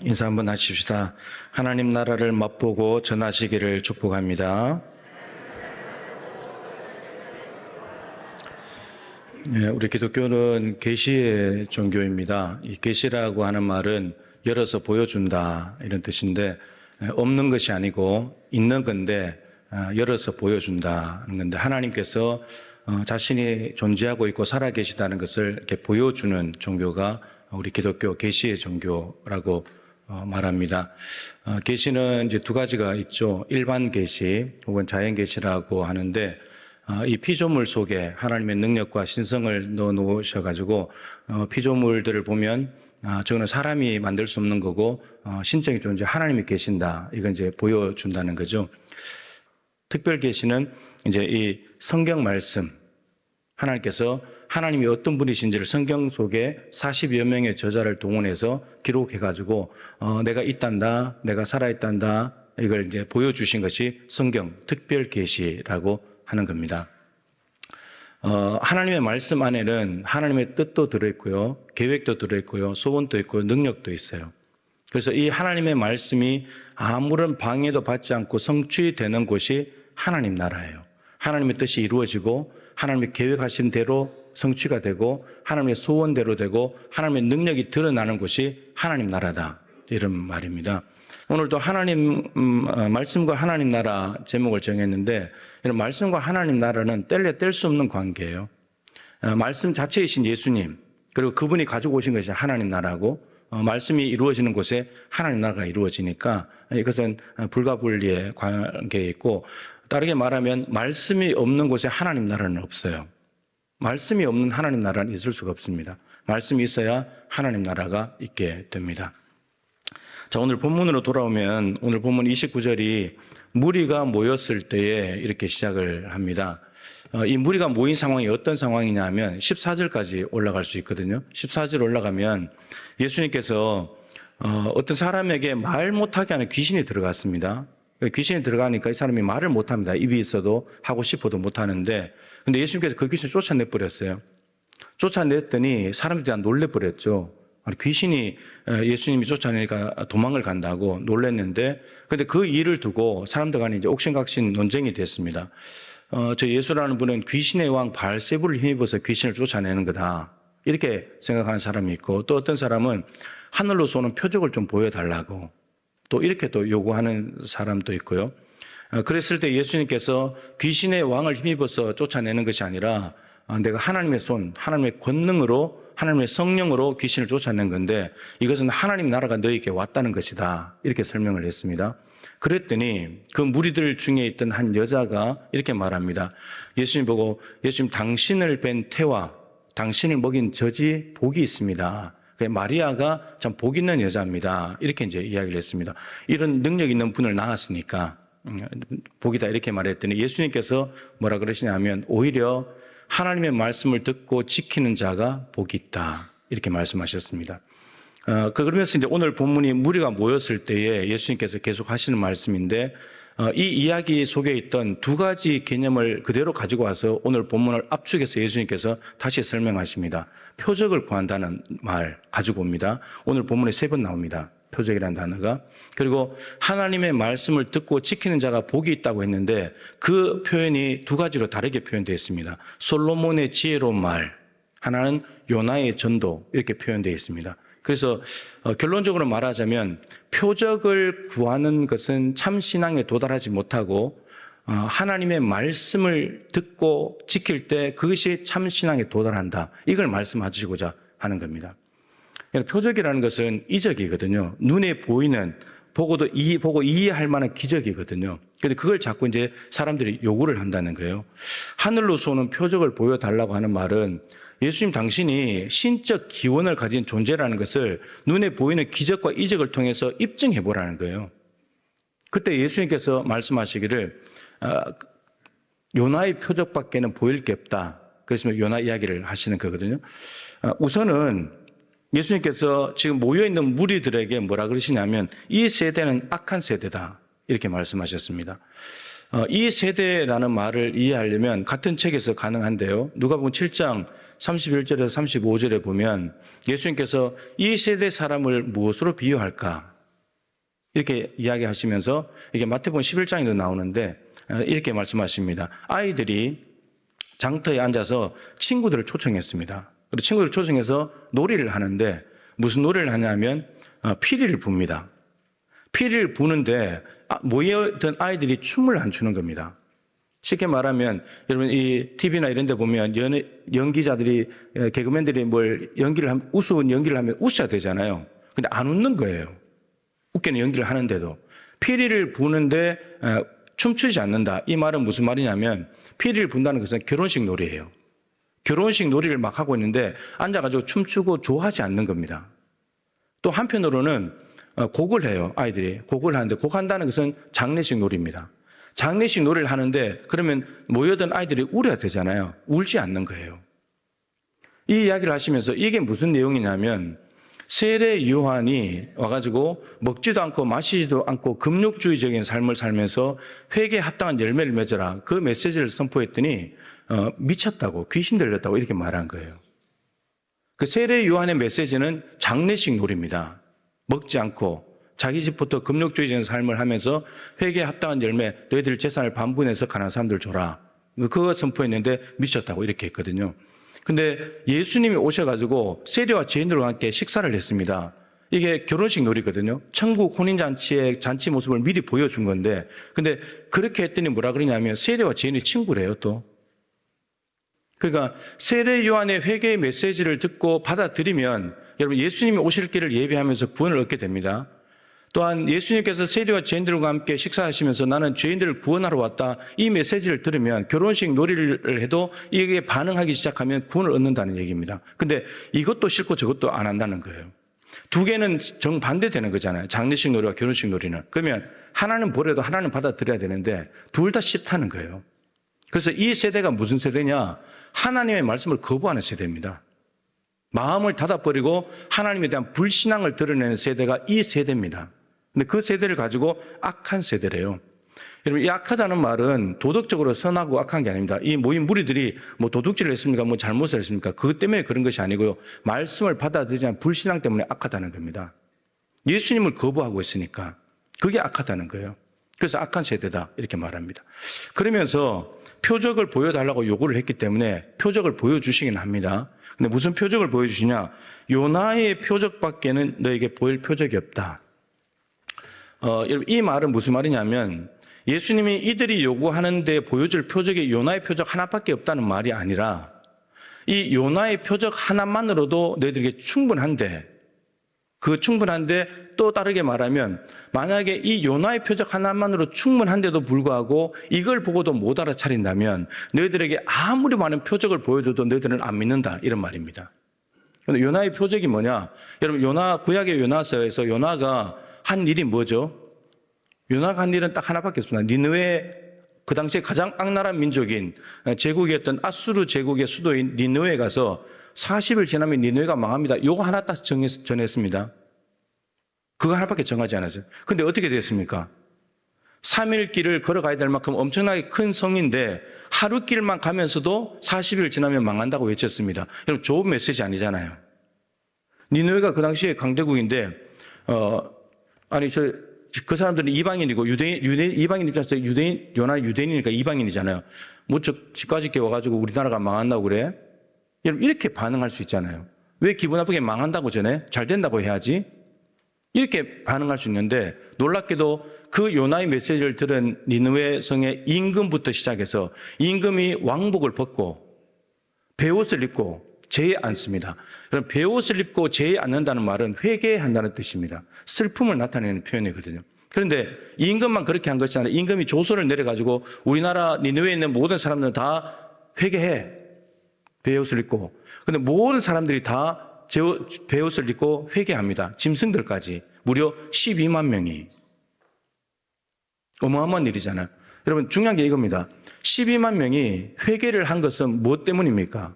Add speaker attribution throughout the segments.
Speaker 1: 인사 한번 하십시다. 하나님 나라를 맛보고 전하시기를 축복합니다. 우리 기독교는 계시의 종교입니다. 이 계시라고 하는 말은 열어서 보여준다 이런 뜻인데, 없는 것이 아니고 있는 건데 열어서 보여준다는 건데, 하나님께서 자신이 존재하고 있고 살아계시다는 것을 이렇게 보여주는 종교가 우리 기독교 계시의 종교라고 말합니다. 계시는 이제 두 가지가 있죠. 일반 계시 혹은 자연 계시라고 하는데, 이 피조물 속에 하나님의 능력과 신성을 넣어 놓으셔가지고 피조물들을 보면 저거는 사람이 만들 수 없는 거고 신적인 존재 하나님이 계신다, 이건 이제 보여준다는 거죠. 특별 계시는 이제 이 성경 말씀, 하나님께서 하나님이 어떤 분이신지를 성경 속에 40여 명의 저자를 동원해서 기록해가지고 내가 있단다, 내가 살아있단다, 이걸 이제 보여주신 것이 성경 특별 계시라고 하는 겁니다. 하나님의 말씀 안에는 하나님의 뜻도 들어있고요, 계획도 들어있고요, 소원도 있고요, 능력도 있어요. 그래서 이 하나님의 말씀이 아무런 방해도 받지 않고 성취되는 곳이 하나님 나라예요. 하나님의 뜻이 이루어지고 하나님의 계획하신 대로 성취가 되고 하나님의 소원대로 되고 하나님의 능력이 드러나는 곳이 하나님 나라다, 이런 말입니다. 오늘도 하나님 말씀과 하나님 나라 제목을 정했는데, 이런 말씀과 하나님 나라는 뗄 수 없는 관계예요. 말씀 자체이신 예수님, 그리고 그분이 가지고 오신 것이 하나님 나라고, 말씀이 이루어지는 곳에 하나님 나라가 이루어지니까 이것은 불가분리의 관계에 있고, 다르게 말하면 말씀이 없는 곳에 하나님 나라는 없어요. 말씀이 없는 하나님 나라는 있을 수가 없습니다. 말씀이 있어야 하나님 나라가 있게 됩니다. 자, 오늘 본문으로 돌아오면 오늘 본문 29절이 무리가 모였을 때에 이렇게 시작을 합니다. 이 무리가 모인 상황이 어떤 상황이냐 하면 14절까지 올라갈 수 있거든요. 14절 올라가면 예수님께서 어떤 사람에게 말 못하게 하는 귀신이 들어갔습니다. 귀신이 들어가니까 이 사람이 말을 못합니다. 입이 있어도 하고 싶어도 못하는데, 근데 예수님께서 그 귀신을 쫓아내버렸어요. 쫓아냈더니 사람들이 다 놀래버렸죠. 귀신이 예수님이 쫓아내니까 도망을 간다고 놀랬는데, 근데 그 일을 두고 사람들 간에 이제 옥신각신 논쟁이 됐습니다. 저 예수라는 분은 귀신의 왕 바알세불을 힘입어서 귀신을 쫓아내는 거다, 이렇게 생각하는 사람이 있고, 또 어떤 사람은 하늘로서 오는 표적을 좀 보여달라고 또 이렇게 또 요구하는 사람도 있고요. 그랬을 때 예수님께서 귀신의 왕을 힘입어서 쫓아내는 것이 아니라 내가 하나님의 손, 하나님의 권능으로, 하나님의 성령으로 귀신을 쫓아낸 건데, 이것은 하나님 나라가 너희에게 왔다는 것이다, 이렇게 설명을 했습니다. 그랬더니 그 무리들 중에 있던 한 여자가 이렇게 말합니다. 예수님 보고, 예수님, 당신을 뵌 태와 당신을 먹인 젖이 복이 있습니다. 마리아가 참 복 있는 여자입니다, 이렇게 이제 이야기를 했습니다. 이런 능력 있는 분을 낳았으니까 복이다, 이렇게 말했더니 예수님께서 뭐라 그러시냐면, 오히려 하나님의 말씀을 듣고 지키는 자가 복이 있다, 이렇게 말씀하셨습니다. 그러면서 이제 오늘 본문이 무리가 모였을 때에 예수님께서 계속 하시는 말씀인데, 이 이야기 속에 있던 두 가지 개념을 그대로 가지고 와서 오늘 본문을 압축해서 예수님께서 다시 설명하십니다. 표적을 구한다는 말 가지고 옵니다. 오늘 본문에 3번 나옵니다, 표적이라는 단어가. 그리고 하나님의 말씀을 듣고 지키는 자가 복이 있다고 했는데, 그 표현이 두 가지로 다르게 표현되어 있습니다. 솔로몬의 지혜로운 말, 하나는 요나의 전도, 이렇게 표현되어 있습니다. 그래서 결론적으로 말하자면 표적을 구하는 것은 참 신앙에 도달하지 못하고, 하나님의 말씀을 듣고 지킬 때 그것이 참 신앙에 도달한다, 이걸 말씀하시고자 하는 겁니다. 표적이라는 것은 이적이거든요. 눈에 보이는, 보고 이해할 만한 기적이거든요. 그런데 그걸 자꾸 이제 사람들이 요구를 한다는 거예요. 하늘로서 오는 표적을 보여달라고 하는 말은 예수님 당신이 신적 기원을 가진 존재라는 것을 눈에 보이는 기적과 이적을 통해서 입증해 보라는 거예요. 그때 예수님께서 말씀하시기를 요나의 표적밖에는 보일 게 없다, 그러시면 요나 이야기를 하시는 거거든요. 우선은 예수님께서 지금 모여있는 무리들에게 뭐라 그러시냐면, 이 세대는 악한 세대다, 이렇게 말씀하셨습니다. 이 세대라는 말을 이해하려면 같은 책에서 가능한데요. 누가복음 7장 31절에서 35절에 보면 예수님께서 이 세대 사람을 무엇으로 비유할까? 이렇게 이야기하시면서 이게 마태복음 11장에도 나오는데 이렇게 말씀하십니다. 아이들이 장터에 앉아서 친구들을 초청했습니다. 그리고 친구들을 초청해서 놀이를 하는데 무슨 놀이를 하냐면 피리를 붑니다. 피리를 부는데 모여있던 아이들이 춤을 안 추는 겁니다. 쉽게 말하면 여러분 이 TV나 이런 데 보면 연기자들이 개그맨들이 뭘 연기를 하면 우스운 연기를 하면 웃어야 되잖아요. 근데 안 웃는 거예요. 웃기는 연기를 하는데도 피리를 부는데 춤추지 않는다. 이 말은 무슨 말이냐면 피리를 분다는 것은 결혼식 놀이예요. 결혼식 놀이를 막 하고 있는데 앉아가지고 춤추고 좋아하지 않는 겁니다. 또 한편으로는 곡을 해요. 아이들이 곡을 하는데 곡한다는 것은 장례식 놀이입니다. 장례식 놀이를 하는데 그러면 모여든 아이들이 울어야 되잖아요. 울지 않는 거예요. 이 이야기를 하시면서 이게 무슨 내용이냐면 세례 요한이 와가지고 먹지도 않고 마시지도 않고 금욕주의적인 삶을 살면서 회개에 합당한 열매를 맺어라. 그 메시지를 선포했더니 미쳤다고 귀신 들렸다고 이렇게 말한 거예요. 그 세례 요한의 메시지는 장례식 놀이입니다. 먹지 않고 자기 집부터 금욕주의적인 삶을 하면서 회개에 합당한 열매 너희들 재산을 반분해서 가난한 사람들 줘라. 그거 선포했는데 미쳤다고 이렇게 했거든요. 근데 예수님이 오셔가지고 세례와 죄인들과 함께 식사를 했습니다. 이게 결혼식 놀이거든요. 천국 혼인잔치의 잔치 모습을 미리 보여준 건데 근데 그렇게 했더니 뭐라 그러냐면 세례와 죄인이 친구래요 또. 그러니까 세례 요한의 회개의 메시지를 듣고 받아들이면 여러분 예수님이 오실 길을 예비하면서 구원을 얻게 됩니다. 또한 예수님께서 세례와 죄인들과 함께 식사하시면서 나는 죄인들을 구원하러 왔다. 이 메시지를 들으면 결혼식 놀이를 해도 이게 반응하기 시작하면 구원을 얻는다는 얘기입니다. 근데 이것도 싫고 저것도 안 한다는 거예요. 두 개는 정반대되는 거잖아요. 장례식 놀이와 결혼식 놀이는. 그러면 하나는 버려도 하나는 받아들여야 되는데 둘 다 싫다는 거예요. 그래서 이 세대가 무슨 세대냐? 하나님의 말씀을 거부하는 세대입니다. 마음을 닫아버리고 하나님에 대한 불신앙을 드러내는 세대가 이 세대입니다. 근데 그 세대를 가지고 악한 세대래요. 여러분, 이 악하다는 말은 도덕적으로 선하고 악한 게 아닙니다. 이 모인 무리들이 뭐 도둑질을 했습니까? 뭐 잘못을 했습니까? 그것 때문에 그런 것이 아니고요. 말씀을 받아들이지 않은 불신앙 때문에 악하다는 겁니다. 예수님을 거부하고 있으니까 그게 악하다는 거예요. 그래서 악한 세대다 이렇게 말합니다. 그러면서 표적을 보여달라고 요구를 했기 때문에 표적을 보여주시긴 합니다. 근데 무슨 표적을 보여주시냐? 요나의 표적밖에는 너에게 보일 표적이 없다. 여러분 이 말은 무슨 말이냐면 예수님이 이들이 요구하는데 보여줄 표적이 요나의 표적 하나밖에 없다는 말이 아니라 이 요나의 표적 하나만으로도 너희들에게 충분한데 또 다르게 말하면 만약에 이 요나의 표적 하나만으로 충분한데도 불구하고 이걸 보고도 못 알아차린다면 너희들에게 아무리 많은 표적을 보여줘도 너희들은 안 믿는다 이런 말입니다. 그런데 요나의 표적이 뭐냐? 여러분 구약의 요나서에서 요나가 한 일이 뭐죠? 요나가 한 일은 딱 하나밖에 없습니다. 니느웨 그 당시에 가장 악랄한 민족인 제국이었던 아수르 제국의 수도인 니느웨에 가서 40일 지나면 니느웨가 망합니다. 요거 하나 딱 전했습니다. 그거 하나밖에 정하지 않았어요. 근데 어떻게 됐습니까? 3일 길을 걸어가야 될 만큼 엄청나게 큰 성인데 하루 길만 가면서도 40일 지나면 망한다고 외쳤습니다. 여러분 좋은 메시지 아니잖아요. 니느웨가 그 당시에 강대국인데 그 사람들은 이방인이고 이방인 입장에서 요나 유대인이니까 이방인이잖아요. 뭐 집까지 와가지고 우리나라가 망한다고 그래? 여러분 이렇게 반응할 수 있잖아요. 왜 기분 나쁘게 망한다고 전해? 잘 된다고 해야지. 이렇게 반응할 수 있는데 놀랍게도 그 요나의 메시지를 들은 니느웨 성의 임금부터 시작해서 임금이 왕복을 벗고 베옷을 입고 제에 앉습니다. 그럼 베옷을 입고 제에 앉는다는 말은 회개한다는 뜻입니다. 슬픔을 나타내는 표현이거든요. 그런데 임금만 그렇게 한 것이 아니라 임금이 조서를 내려가지고 우리나라 니느웨에 있는 모든 사람들은 다 회개해. 베옷을 입고. 그런데 모든 사람들이 다 베옷을 입고 회개합니다. 짐승들까지. 무려 12만 명이. 어마어마한 일이잖아요. 여러분 중요한 게 이겁니다. 12만 명이 회개를 한 것은 무엇 때문입니까?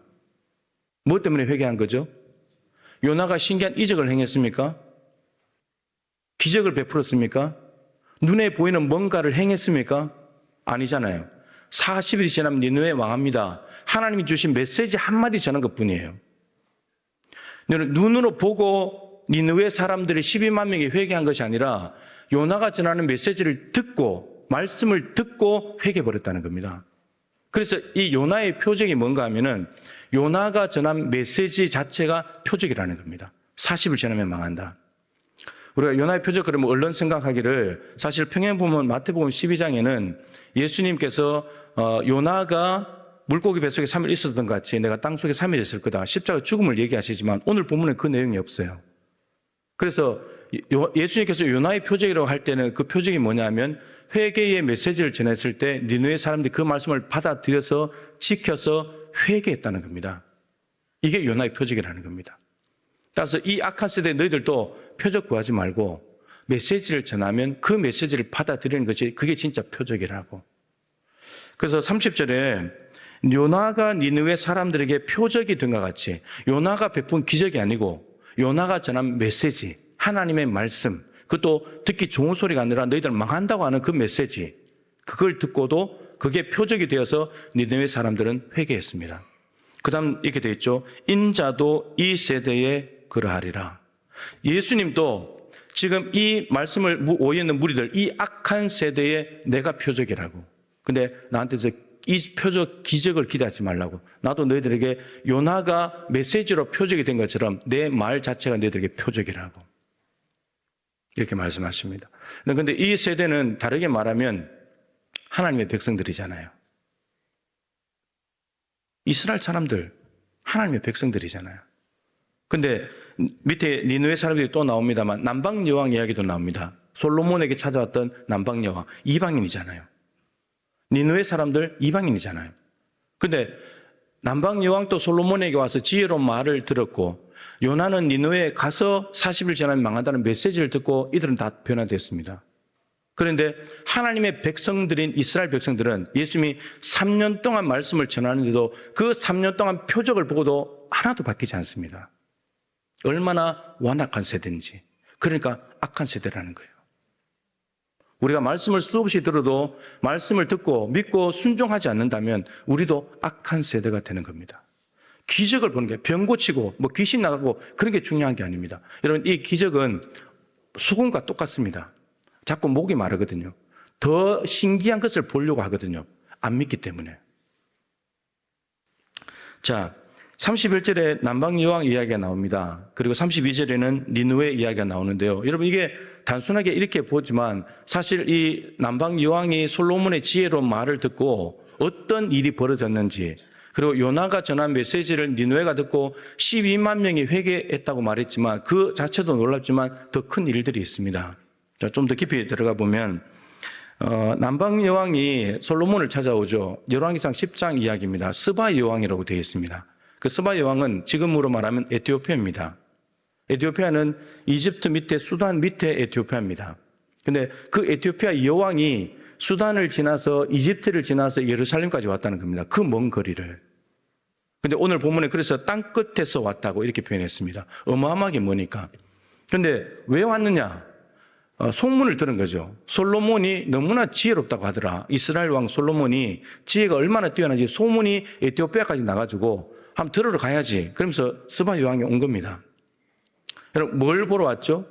Speaker 1: 무엇 때문에 회개한 거죠? 요나가 신기한 이적을 행했습니까? 기적을 베풀었습니까? 눈에 보이는 뭔가를 행했습니까? 아니잖아요. 40일이 지나면 니느웨 망합니다. 하나님이 주신 메시지 한마디 전한 것뿐이에요. 눈으로 보고 니느웨 사람들이 12만 명이 회개한 것이 아니라 요나가 전하는 메시지를 듣고 말씀을 듣고 회개해버렸다는 겁니다. 그래서 이 요나의 표적이 뭔가 하면은 요나가 전한 메시지 자체가 표적이라는 겁니다. 40일 지나면 망한다. 우리가 요나의 표적 그러면 얼른 생각하기를 사실 평행보면 마태복음 12장에는 예수님께서 요나가 물고기 뱃속에 3일 있었던 것 같이 내가 땅속에 3일 있을 거다. 십자가 죽음을 얘기하시지만 오늘 본문에 그 내용이 없어요. 그래서 예수님께서 요나의 표적이라고 할 때는 그 표적이 뭐냐면 회개의 메시지를 전했을 때 니느웨 사람들이 그 말씀을 받아들여서 지켜서 회개했다는 겁니다. 이게 요나의 표적이라는 겁니다. 따라서 이 악한 세대 너희들도 표적 구하지 말고 메시지를 전하면 그 메시지를 받아들이는 것이 그게 진짜 표적이라고. 그래서 30절에 요나가 니느웨 사람들에게 표적이 된 것 같이 요나가 베푼 기적이 아니고 요나가 전한 메시지, 하나님의 말씀, 그것도 듣기 좋은 소리가 아니라 너희들 망한다고 하는 그 메시지, 그걸 듣고도 그게 표적이 되어서 니느웨 사람들은 회개했습니다. 그 다음 이렇게 되어 있죠. 인자도 이 세대에 그러하리라. 예수님도 지금 이 말씀을 오해 있는 무리들, 이 악한 세대에 내가 표적이라고. 근데 나한테서 이 표적, 기적을 기대하지 말라고. 나도 너희들에게 요나가 메시지로 표적이 된 것처럼 내 말 자체가 너희들에게 표적이라고. 이렇게 말씀하십니다. 그런데 이 세대는 다르게 말하면 하나님의 백성들이잖아요. 이스라엘 사람들, 하나님의 백성들이잖아요. 근데 밑에 니느웨 사람들이 또 나옵니다만 남방 여왕 이야기도 나옵니다. 솔로몬에게 찾아왔던 남방 여왕, 이방인이잖아요. 니느웨 사람들 이방인이잖아요. 근데 남방 여왕도 솔로몬에게 와서 지혜로운 말을 들었고 요나는 니느웨에 가서 40일 지나면 망한다는 메시지를 듣고 이들은 다 변화됐습니다. 그런데 하나님의 백성들인 이스라엘 백성들은 예수님이 3년 동안 말씀을 전하는데도 그 3년 동안 표적을 보고도 하나도 바뀌지 않습니다. 얼마나 완악한 세대인지. 그러니까 악한 세대라는 거예요. 우리가 말씀을 수없이 들어도 말씀을 듣고 믿고 순종하지 않는다면 우리도 악한 세대가 되는 겁니다. 기적을 보는 게 병 고치고 뭐 귀신 나가고 그런 게 중요한 게 아닙니다. 여러분 이 기적은 소금과 똑같습니다. 자꾸 목이 마르거든요. 더 신기한 것을 보려고 하거든요. 안 믿기 때문에. 자, 31절에 남방 여왕 이야기가 나옵니다. 그리고 32절에는 니느웨 이야기가 나오는데요. 여러분 이게 단순하게 이렇게 보지만 사실 이 남방 여왕이 솔로몬의 지혜로운 말을 듣고 어떤 일이 벌어졌는지, 그리고 요나가 전한 메시지를 니느웨가 듣고 12만 명이 회개했다고 말했지만 그 자체도 놀랍지만 더 큰 일들이 있습니다. 자, 좀 더 깊이 들어가 보면 남방 여왕이 솔로몬을 찾아오죠. 열왕기상 10장 이야기입니다. 스바 여왕이라고 되어 있습니다. 그 스바 여왕은 지금으로 말하면 에티오피아입니다. 에티오피아는 이집트 밑에 수단 밑에 에티오피아입니다. 근데 그 에티오피아 여왕이 수단을 지나서 이집트를 지나서 예루살렘까지 왔다는 겁니다. 그 먼 거리를. 근데 오늘 본문에 그래서 땅 끝에서 왔다고 이렇게 표현했습니다. 어마어마하게 머니까. 근데 왜 왔느냐? 소문을 들은 거죠. 솔로몬이 너무나 지혜롭다고 하더라. 이스라엘 왕 솔로몬이 지혜가 얼마나 뛰어난지 소문이 에티오피아까지 나가지고 한번 들으러 가야지. 그러면서 스바 여왕이 온 겁니다. 여러분 뭘 보러 왔죠?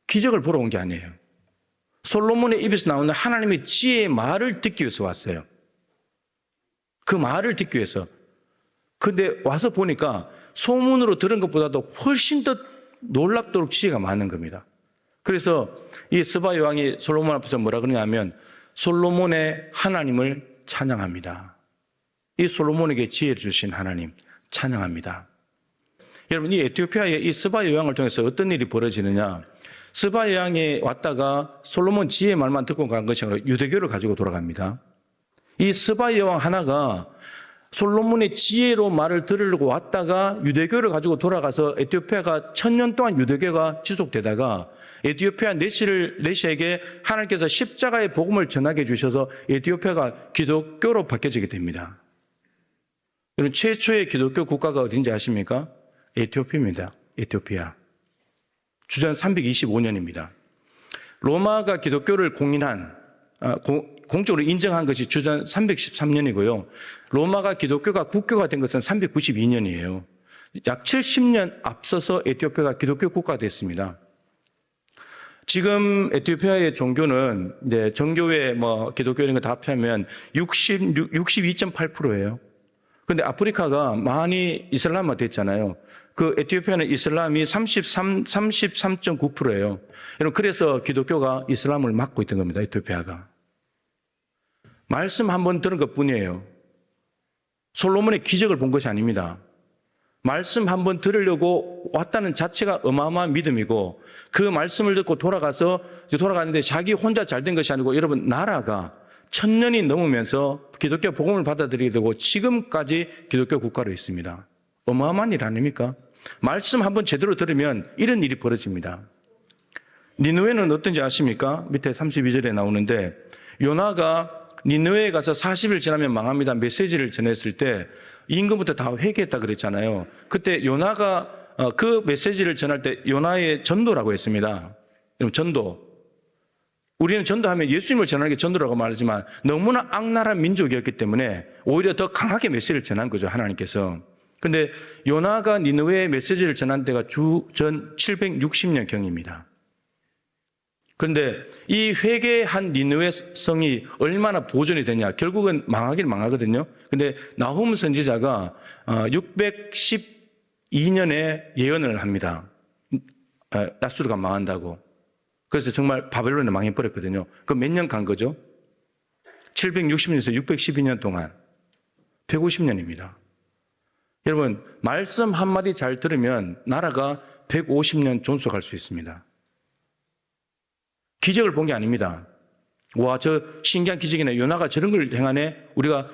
Speaker 1: 기적을 보러 온 게 아니에요. 솔로몬의 입에서 나오는 하나님의 지혜의 말을 듣기 위해서 왔어요. 그 말을 듣기 위해서. 근데 와서 보니까 소문으로 들은 것보다도 훨씬 더 놀랍도록 지혜가 많은 겁니다. 그래서 이 스바 여왕이 솔로몬 앞에서 뭐라 그러냐면 솔로몬의 하나님을 찬양합니다. 이 솔로몬에게 지혜를 주신 하나님 찬양합니다. 여러분 이 에티오피아의 이 스바 여왕을 통해서 어떤 일이 벌어지느냐? 스바 여왕이 왔다가 솔로몬 지혜의 말만 듣고 간 것이 아니라 유대교를 가지고 돌아갑니다. 이 스바 여왕 하나가 솔로몬의 지혜로 말을 들으려고 왔다가 유대교를 가지고 돌아가서 에티오피아가 1000년 동안 유대교가 지속되다가 에티오피아 내시에게 하나님께서 십자가의 복음을 전하게 해주셔서 에티오피아가 기독교로 바뀌어지게 됩니다. 여러분 최초의 기독교 국가가 어딘지 아십니까? 에티오피아입니다. 에티오피아. 주전 325년입니다. 로마가 기독교를 공적으로 인정한 것이 주전 313년이고요. 로마가 기독교가 국교가 된 것은 392년이에요. 약 70년 앞서서 에티오피아가 기독교 국가가 됐습니다. 지금 에티오피아의 종교는 이제 정교회 기독교 이런 거 다 합하면 62.8%예요. 근데 아프리카가 많이 이슬람화 됐잖아요. 그 에티오피아는 이슬람이 33.9%예요. 여러분, 그래서 기독교가 이슬람을 막고 있던 겁니다. 에티오피아가. 말씀 한번 들은 것뿐이에요. 솔로몬의 기적을 본 것이 아닙니다. 말씀 한번 들으려고 왔다는 자체가 어마어마한 믿음이고, 그 말씀을 듣고 돌아가는데 자기 혼자 잘된 것이 아니고, 여러분, 나라가 1000년이 넘으면서 기독교 복음을 받아들이게 되고 지금까지 기독교 국가로 있습니다. 어마어마한 일 아닙니까? 말씀 한번 제대로 들으면 이런 일이 벌어집니다. 니느웨는 어떤지 아십니까? 밑에 32절에 나오는데, 요나가 니느웨에 가서 40일 지나면 망합니다 메시지를 전했을 때 임금부터 다 회개했다 그랬잖아요. 그때 요나가 그 메시지를 전할 때 요나의 전도라고 했습니다. 여러분, 전도. 우리는 전도하면 예수님을 전하는 게 전도라고 말하지만 너무나 악랄한 민족이었기 때문에 오히려 더 강하게 메시지를 전한 거죠, 하나님께서. 근데 요나가 니느웨에 메시지를 전한 때가 주전 760년경입니다. 그런데 이 회개한 니느웨 성이 얼마나 보존이 되냐. 결국은 망하긴 망하거든요. 근데 나훔 선지자가 612년에 예언을 합니다. 나수르가 망한다고. 그래서 정말 바벨론에 망해버렸거든요. 그럼 몇 년 간 거죠? 760년에서 612년 동안 150년입니다. 여러분, 말씀 한마디 잘 들으면 나라가 150년 존속할 수 있습니다. 기적을 본 게 아닙니다. 와, 저 신기한 기적이네. 요나가 저런 걸 행하네. 우리가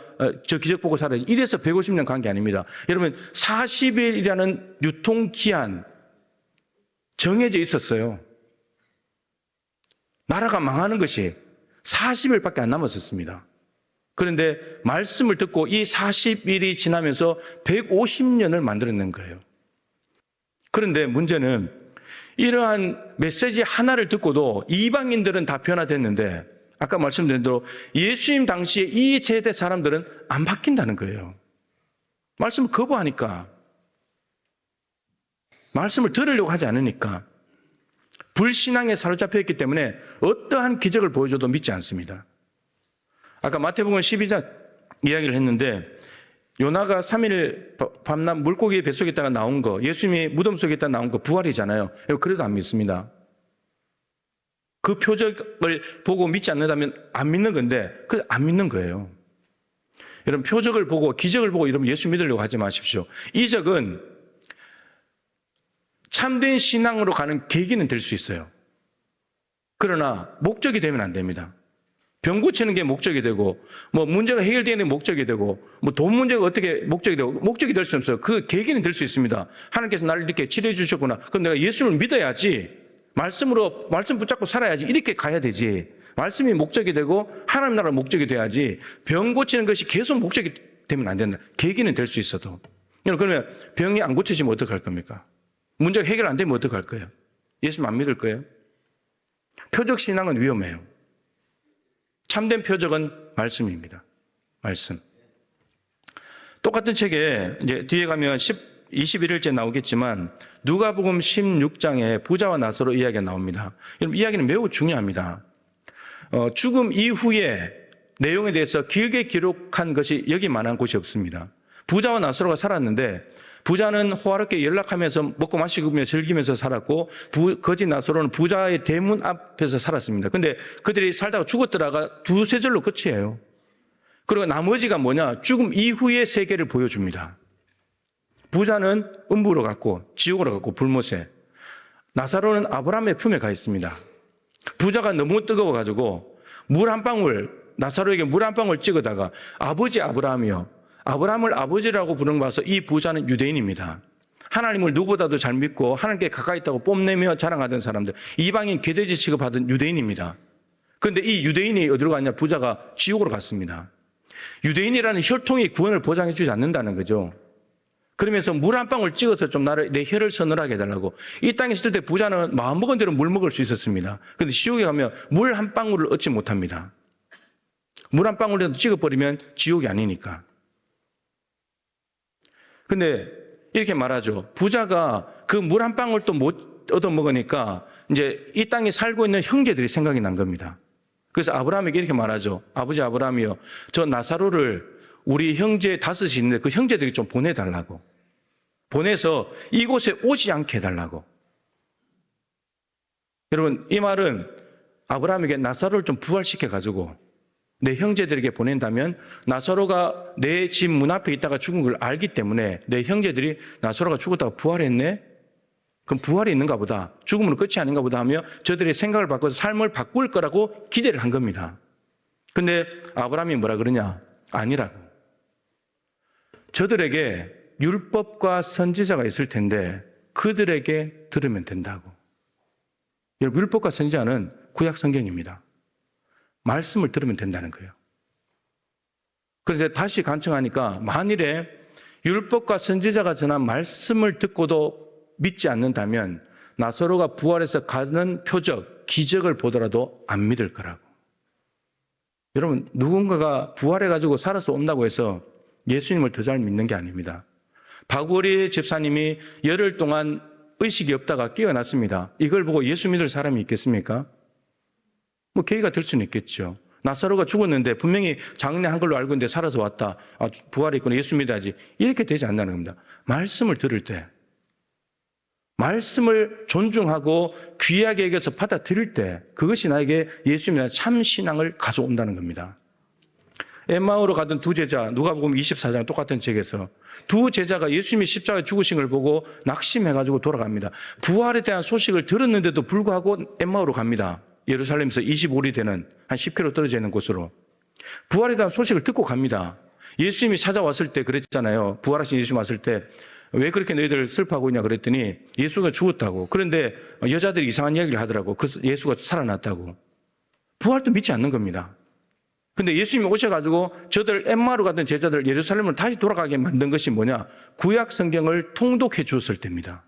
Speaker 1: 저 기적 보고 살아야지. 이래서 150년 간 게 아닙니다. 여러분, 40일이라는 유통기한 정해져 있었어요. 나라가 망하는 것이 40일밖에 안 남았었습니다. 그런데 말씀을 듣고 이 40일이 지나면서 150년을 만들어낸 거예요. 그런데 문제는 이러한 메시지 하나를 듣고도 이방인들은 다 변화됐는데, 아까 말씀드린 대로 예수님 당시에 이 세대 사람들은 안 바뀐다는 거예요. 말씀을 거부하니까, 말씀을 들으려고 하지 않으니까, 불신앙에 사로잡혀 있기 때문에 어떠한 기적을 보여줘도 믿지 않습니다. 아까 마태복음 12장 이야기를 했는데, 요나가 3일 밤낮 물고기 뱃속에 있다가 나온 거, 예수님이 무덤 속에 있다가 나온 거 부활이잖아요. 그래도 안 믿습니다. 그 표적을 보고 믿지 않는다면 안 믿는 건데, 그래서 안 믿는 거예요. 여러분, 표적을 보고 기적을 보고 여러분 예수 믿으려고 하지 마십시오. 이적은 참된 신앙으로 가는 계기는 될 수 있어요. 그러나 목적이 되면 안 됩니다. 병 고치는 게 목적이 되고, 문제가 해결되는 게 목적이 되고, 돈 문제가 어떻게 목적이 되고, 목적이 될 수 없어요. 그 계기는 될 수 있습니다. 하나님께서 나를 이렇게 치료해 주셨구나. 그럼 내가 예수를 믿어야지. 말씀 붙잡고 살아야지. 이렇게 가야 되지. 말씀이 목적이 되고, 하나님 나라 목적이 돼야지. 병 고치는 것이 계속 목적이 되면 안 된다. 계기는 될 수 있어도. 그러면 병이 안 고쳐지면 어떡할 겁니까? 문제가 해결 안 되면 어떡할 거예요? 예수님 안 믿을 거예요? 표적 신앙은 위험해요. 참된 표적은 말씀입니다. 말씀. 똑같은 책에 이제 뒤에 가면 21일째 나오겠지만 누가복음 16장에 부자와 나사로 이야기가 나옵니다. 여러분, 이야기는 매우 중요합니다. 죽음 이후에 내용에 대해서 길게 기록한 것이 여기만한 곳이 없습니다. 부자와 나사로가 살았는데, 부자는 호화롭게 연락하면서 먹고 마시며 즐기면서 살았고, 거지 나사로는 부자의 대문 앞에서 살았습니다. 근데 그들이 살다가 죽었더라가 두세 절로 끝이에요. 그리고 나머지가 뭐냐? 죽음 이후의 세계를 보여줍니다. 부자는 음부로 갔고, 지옥으로 갔고, 불못에. 나사로는 아브라함의 품에 가 있습니다. 부자가 너무 뜨거워가지고 물 한 방울, 나사로에게 물 한 방울 찍어다가 아버지 아브라함이요. 아브라함을 아버지라고 부르는 거 봐서 이 부자는 유대인입니다. 하나님을 누구보다도 잘 믿고 하나님께 가까이 있다고 뽐내며 자랑하던 사람들, 이방인 개돼지 취급하던 유대인입니다. 그런데 이 유대인이 어디로 갔냐? 부자가 지옥으로 갔습니다. 유대인이라는 혈통이 구원을 보장해 주지 않는다는 거죠. 그러면서 물 한 방울 찍어서 좀 내 혈을 서늘하게 해달라고. 이 땅에 있을 때 부자는 마음먹은 대로 물 먹을 수 있었습니다. 그런데 지옥에 가면 물 한 방울을 얻지 못합니다. 물 한 방울이라도 찍어버리면 지옥이 아니니까. 근데 이렇게 말하죠. 부자가 그 물 한 방울도 못 얻어먹으니까 이제 이 땅에 살고 있는 형제들이 생각이 난 겁니다. 그래서 아브라함에게 이렇게 말하죠. 아버지 아브라함이요, 저 나사로를 우리 형제 5이 있는데 그 형제들이 좀 보내달라고. 보내서 이곳에 오지 않게 해달라고. 여러분, 이 말은 아브라함에게 나사로를 좀 부활시켜가지고 내 형제들에게 보낸다면 나사로가 내 집 문 앞에 있다가 죽은 걸 알기 때문에 내 형제들이 나사로가 죽었다가 부활했네? 그럼 부활이 있는가 보다, 죽음으로 끝이 아닌가 보다 하며 저들의 생각을 바꿔서 삶을 바꿀 거라고 기대를 한 겁니다. 근데 아브라함이 뭐라 그러냐? 아니라고. 저들에게 율법과 선지자가 있을 텐데 그들에게 들으면 된다고. 여러분, 율법과 선지자는 구약 성경입니다. 말씀을 들으면 된다는 거예요. 그런데 다시 간청하니까 만일에 율법과 선지자가 전한 말씀을 듣고도 믿지 않는다면 나사로가 부활해서 가는 표적, 기적을 보더라도 안 믿을 거라고. 여러분, 누군가가 부활해가지고 살아서 온다고 해서 예수님을 더 잘 믿는 게 아닙니다. 박우리 집사님이 열흘 동안 의식이 없다가 깨어났습니다. 이걸 보고 예수 믿을 사람이 있겠습니까? 뭐 계기가 될 수는 있겠죠. 나사로가 죽었는데 분명히 장례한 걸로 알고 있는데 살아서 왔다. 부활이 있구나. 예수 믿어야지. 이렇게 되지 않는다는 겁니다. 말씀을 들을 때, 말씀을 존중하고 귀하게 여겨서 받아들일 때 그것이 나에게 예수님의 참 신앙을 가져온다는 겁니다. 엠마오로 가던 두 제자, 누가복음 24장 똑같은 책에서 두 제자가 예수님이 십자가에 죽으신 걸 보고 낙심해가지고 돌아갑니다. 부활에 대한 소식을 들었는데도 불구하고 엠마오로 갑니다. 예루살렘에서 25리 되는 한 10km 떨어져 있는 곳으로. 부활에 대한 소식을 듣고 갑니다. 예수님이 찾아왔을 때 그랬잖아요. 부활하신 예수님 왔을 때 왜 그렇게 너희들 슬퍼하고 있냐 그랬더니 예수가 죽었다고. 그런데 여자들이 이상한 이야기를 하더라고. 그래서 예수가 살아났다고. 부활도 믿지 않는 겁니다. 근데 예수님이 오셔가지고 저들 엠마오로 가던 제자들 예루살렘으로 다시 돌아가게 만든 것이 뭐냐? 구약 성경을 통독해 주었을 때입니다.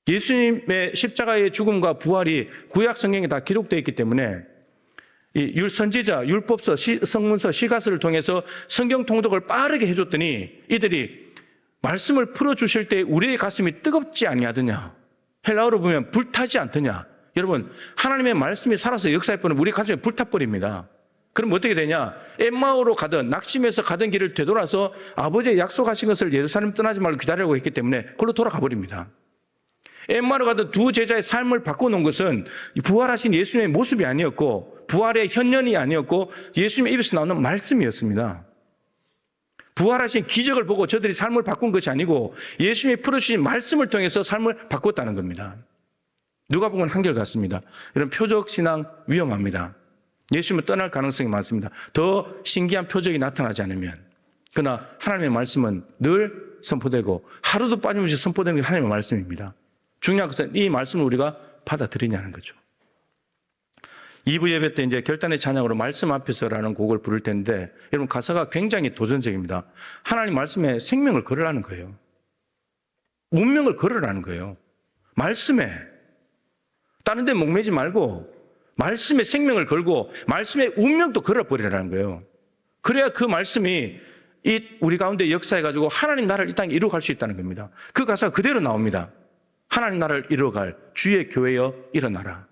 Speaker 1: 예수님의 십자가의 죽음과 부활이 구약 성경에 다 기록되어 있기 때문에 이 선지자, 율법서, 성문서, 시가서를 통해서 성경 통독을 빠르게 해줬더니 이들이 말씀을 풀어주실 때 우리의 가슴이 뜨겁지 아니하더냐? 헬라어로 보면 불타지 않더냐? 여러분, 하나님의 말씀이 살아서 역사할 뿐은 우리 가슴이 불타버립니다. 그럼 어떻게 되냐? 엠마오로 가던, 낙심해서 가던 길을 되돌아서 아버지의 약속하신 것을 예루살렘 떠나지 말고 기다리라고 했기 때문에 그걸로 돌아가 버립니다. 엠마오로 가던 두 제자의 삶을 바꿔놓은 것은 부활하신 예수님의 모습이 아니었고 부활의 현년이 아니었고 예수님의 입에서 나오는 말씀이었습니다. 부활하신 기적을 보고 저들이 삶을 바꾼 것이 아니고 예수님이 풀어주신 말씀을 통해서 삶을 바꿨다는 겁니다. 누가복음은 한결같습니다. 이런 표적 신앙 위험합니다. 예수님은 떠날 가능성이 많습니다. 더 신기한 표적이 나타나지 않으면. 그러나 하나님의 말씀은 늘 선포되고 하루도 빠짐없이 선포되는 게 하나님의 말씀입니다. 중요한 것은 이 말씀을 우리가 받아들이냐는 거죠. 2부 예배 때 이제 결단의 찬양으로 말씀 앞에서라는 곡을 부를 텐데 여러분 가사가 굉장히 도전적입니다. 하나님 말씀에 생명을 걸으라는 거예요. 운명을 걸으라는 거예요. 말씀에. 다른 데 목매지 말고 말씀에 생명을 걸고 말씀의 운명도 걸어버리라는 거예요. 그래야 그 말씀이 우리 가운데 역사해가지고 하나님 나라를 이 땅에 이루어갈 수 있다는 겁니다. 그 가사가 그대로 나옵니다. 하나님 나라를 이루어갈 주의 교회여 일어나라.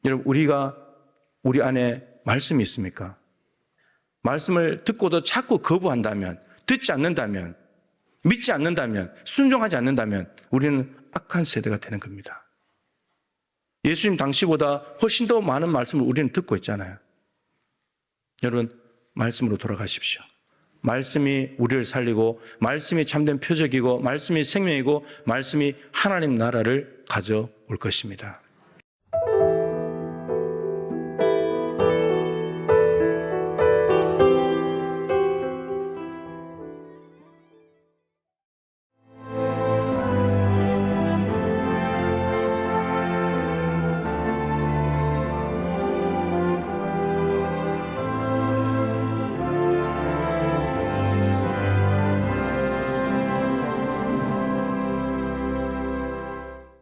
Speaker 1: 여러분, 우리 안에 말씀이 있습니까? 말씀을 듣고도 자꾸 거부한다면, 듣지 않는다면, 믿지 않는다면, 순종하지 않는다면 우리는 악한 세대가 되는 겁니다. 예수님 당시보다 훨씬 더 많은 말씀을 우리는 듣고 있잖아요. 여러분, 말씀으로 돌아가십시오. 말씀이 우리를 살리고 말씀이 참된 표적이고 말씀이 생명이고 말씀이 하나님 나라를 가져올 것입니다.